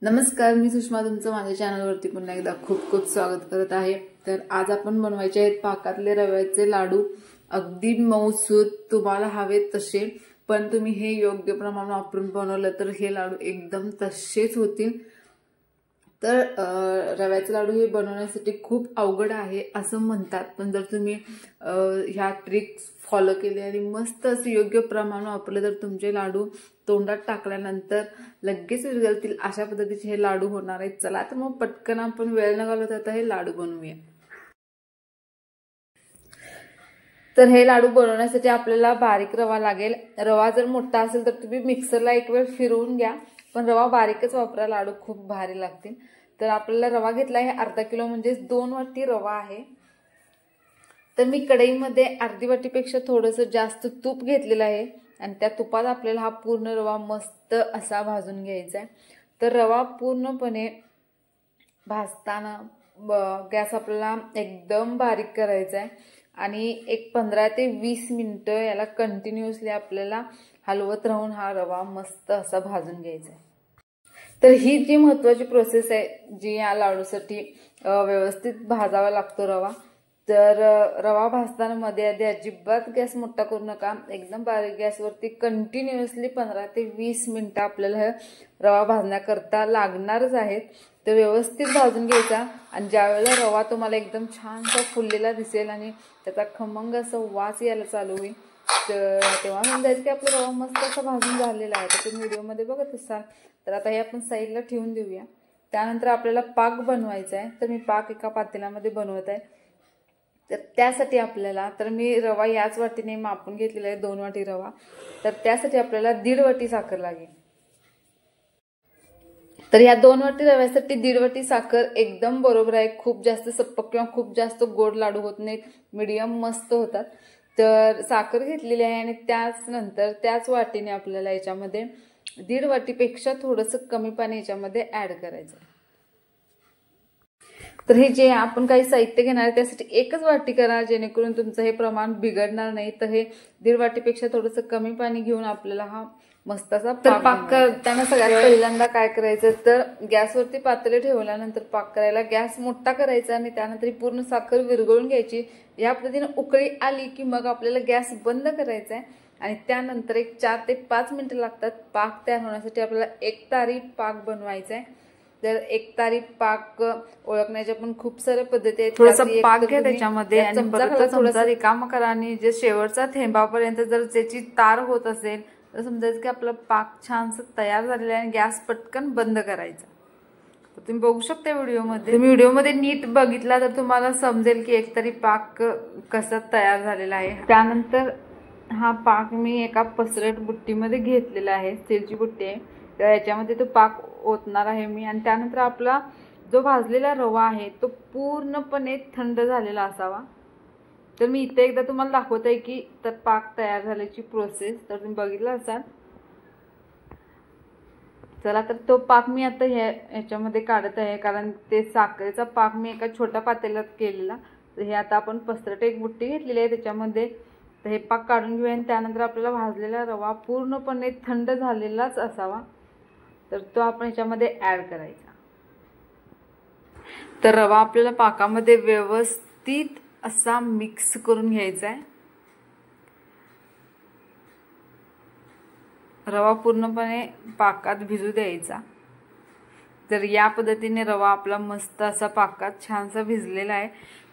नमस्कार, मी सुषमा तुमचं माझ्या चॅनलवरती पुन्हा एकदा खूप खूप स्वागत करत आहे। तर आज आपण बनवायचे आहेत पाकातले रव्याचे लाडू। अगदी मऊसूत तुम्हाला हवे तसे, पण तुम्ही हे योग्य प्रमाणात वापरून बनवलं तर हे लाडू एकदम तसेच होतील। तर रव्याचे लाडू हे बनवण्यासाठी खूप अवघड आहे असं म्हणतात, पण जर तुम्ही ह्या ट्रिक्स फॉलो केले आणि मस्त असे योग्य प्रमाण वापरले तर तुमचे लाडू तोंडात टाकल्यानंतर लगेच विरघळतील अशा पद्धतीचे हे लाडू होणार आहेत। चला तर मग पटकन आपण वेळ न घालवता हे लाडू बनवूया। तर हे लाडू बनवण्यासाठी आपल्याला बारीक रवा लागेल। रवा जर मोठा असेल तर तुम्ही मिक्सरला एक वेळ फिरवून घ्या, पण रवा बारीकच वापरा, लाडू खूप भारी लागतील। तर आपल्याला रवा घेतला आहे अर्धा किलो, म्हणजे 2 वाटी रवा आहे। तर मी कढईमध्ये अर्धी वाटीपेक्षा थोडंसं जास्त तूप घेतलेलं आहे आणि त्या तुपात आपल्याला हा पूर्ण रवा मस्त असा भाजून घ्यायचा आहे। तर रवा पूर्णपणे भाजताना गॅस आपल्याला एकदम बारीक करायचा आहे आणि एक 15 ते 20 मिनिटं याला कंटिन्युअसली आपल्याला हलवत राहून हा रवा मस्त असा भाजून घ्यायचा आहे। तर ही जी महत्त्वाची प्रोसेस आहे, जी या लाडूसाठी व्यवस्थित भाजावा लागतो रवा। तर रवा भाजताना मध्ये आधी अजिबात गॅस मोठा करू नका, एकदम बारीक गॅसवरती कंटिन्युअसली 15 ते 20 मिनिटं आपल्याला रवा भाजण्याकरता लागणारच आहेत। तर व्यवस्थित भाजून घ्यायचा आणि ज्यावेळेला रवा तुम्हाला एकदम छानसा फुललेला दिसेल आणि त्याचा खमंग असा वास यायला चालू होईल, तर तेव्हा समजायचं की आपला रवा मस्त असा भाजून झालेला आहे। तर तुम्ही व्हिडिओमध्ये बघत असाल। तर आता हे आपण साईडला ठेवून देऊया। त्यानंतर आपल्याला पाक बनवायचा आहे। तर मी पाक एका पातेल्यामध्ये बनवत आहे। तर त्यासाठी आपल्याला, तर मी रवा याच वाटीने मापून घेतलेला आहे, 2 वाटी रवा। तर त्यासाठी आपल्याला 1.5 वाटी साखर लागेल। तर या 2 वाटी रव्यासाठी 1.5 वाटी साखर एकदम बरोबर आहे। खूप जास्त सप्पक किंवा खूप जास्त गोड लाडू होत नाहीत, मीडियम मस्त होतात। तर साखर घेतलेली आहे आणि त्याच त्याच वाटीने आपल्याला याच्यामध्ये 1.5 वाटीपेक्षा थोडंसं कमी पाणी याच्यामध्ये ऍड करायचं आहे। तर हे जे आपण काही साहित्य घेणार आहे त्यासाठी एकच वाटी करा, जेणेकरून तुमचं हे प्रमाण बिघडणार नाही। तर हे 1.5 वाटीपेक्षा थोडंसं कमी पाणी घेऊन आपल्याला हा मस्त असा पाक करताना सगळ्यात पहिल्यांदा काय करायचं, तर गॅसवरती पातेले ठेवल्यानंतर पाक करायला गॅस मोठा करायचा आणि त्यानंतर पूर्ण साखर विरघळून घ्यायची। या पद्धतीने उकळी आली की मग आपल्याला गॅस बंद करायचा आहे आणि त्यानंतर एक 4 ते 5 मिनिटं लागतात पाक तयार होण्यासाठी। आपल्याला एकतारी पाक बनवायचा आहे। तर एकतारी पाक ओळखण्याच्या पण खूप साऱ्या पद्धती आहेत। थोडासा पाक घ्या त्याच्यामध्ये आणि चमचा रिकामा करा आणि जे शेवटचा थेंबापर्यंत जर त्याची तार होत असेल तर समजायचं की आपला पाक छानसा तयार झालेला आहे आणि गॅस पटकन बंद करायचा। तर तुम्ही बघू शकता व्हिडिओमध्ये, तुम्ही व्हिडिओमध्ये नीट बघितला तर तुम्हाला समजेल की एकतारी पाक कसा तयार झालेला आहे। त्यानंतर हा पाक मी एका पसरट बुट्टीमध्ये घेतलेला आहे, स्टीलची बुट्टी आहे। तर याच्यामध्ये तो पाक ओतणार आहे मी आणि त्यानंतर आपला जो भाजलेला रवा आहे तो पूर्णपणे थंड झालेला असावा। तर मी इथे एकदा तुम्हाला दाखवत आहे की तर पाक तयार झाल्याची प्रोसेस, तर तुम्ही बघितलं असाल। चला, तर तो पाक मी आता ह्याच्यामध्ये काढत आहे, कारण ते साखरेचा पाक मी एका छोट्या पातेल्यात केलेला। तर हे आता आपण पसरट एक बुट्टी घेतलेली आहे त्याच्यामध्ये, तर हे पाक काढून घेऊया आणि त्यानंतर आपल्याला भाजलेला रवा पूर्णपणे थंड झालेलाच असावा, तर तो आपण ह्याच्यामध्ये ऍड करायचा। तर रवा आपल्याला पाकामध्ये व्यवस्थित असा मिक्स करून घ्यायचा आहे। रवा पूर्णपणे पाकात भिजू द्यायचा। तर या पद्धतीने रवा आपला मस्त असा पाकात छानसा भिजलेला आहे।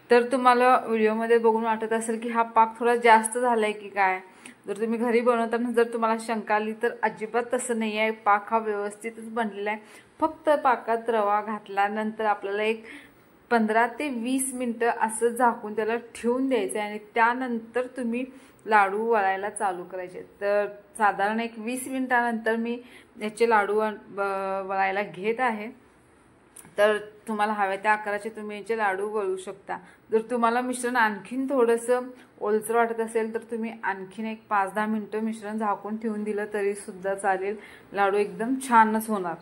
तर तुम्हाला व्हिडिओमध्ये बघून वाटत असेल की हा पाक थोडा जास्त झालाय की काय। जर तुम्ही घरी बनवताना जर तुम्हाला शंका आली तर अजिबात तसं नाही आहे, पाक हा व्यवस्थितच बनलेला आहे। फक्त पाकात रवा घातल्यानंतर आपल्याला एक 15 ते 20 मिनिटं असं झाकून त्याला ठेवून द्यायचं आहे आणि त्यानंतर तुम्ही लाडू वळायला चालू करायचे। तर साधारण एक 20 मिनिटानंतर मी याचे लाडू वळायला घेत आहे। तर तुम्हाला हव्या त्या आकाराचे तुम्ही याचे लाडू वळू शकता। जर तुम्हाला मिश्रण आणखीन थोडंसं ओलसर वाटत असेल तर तुम्ही आणखीन एक 5-10 मिनिटं मिश्रण झाकून ठेवून दिलं तरी सुद्धा चालेल, लाडू एकदम छानच होणार।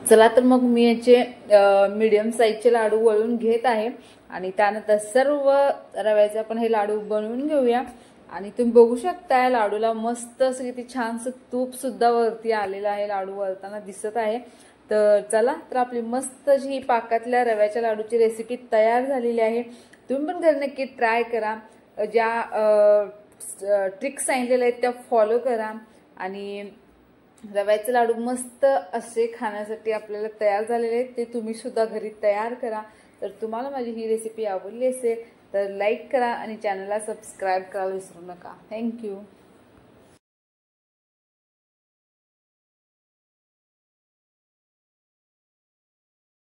चला, तर मग मी याचे मीडियम साईजचे लाडू वळून घेत आहे आणि त्यानंतर सर्व रव्याचे आपण हे लाडू बनवून घेऊया। आणि तुम्ही बघू शकता लाडूला मस्त असं किती छानसं तूप सुद्धा वरती आलेलं आहे, लाडू वळताना दिसत आहे। तर चला, तर आपली मस्त अशी पाकातल्या रव्याच्या लाडूची रेसिपी तयार झालेली आहे। तुम्ही पण घरी नक्की ट्राय करा, ज्या ट्रिक्स सांगितलेल्या आहेत त्या फॉलो करा आणि रव्याचे लाडू मस्त असे खाण्यासाठी आपल्याला तयार झालेले आहेत, ते तुम्ही सुद्धा घरी तयार करा। तर तुम्हाला माझी ही रेसिपी आवडली असेल तर लाईक करा आणि चॅनलला सबस्क्राईब करायला विसरू नका। थँक्यू।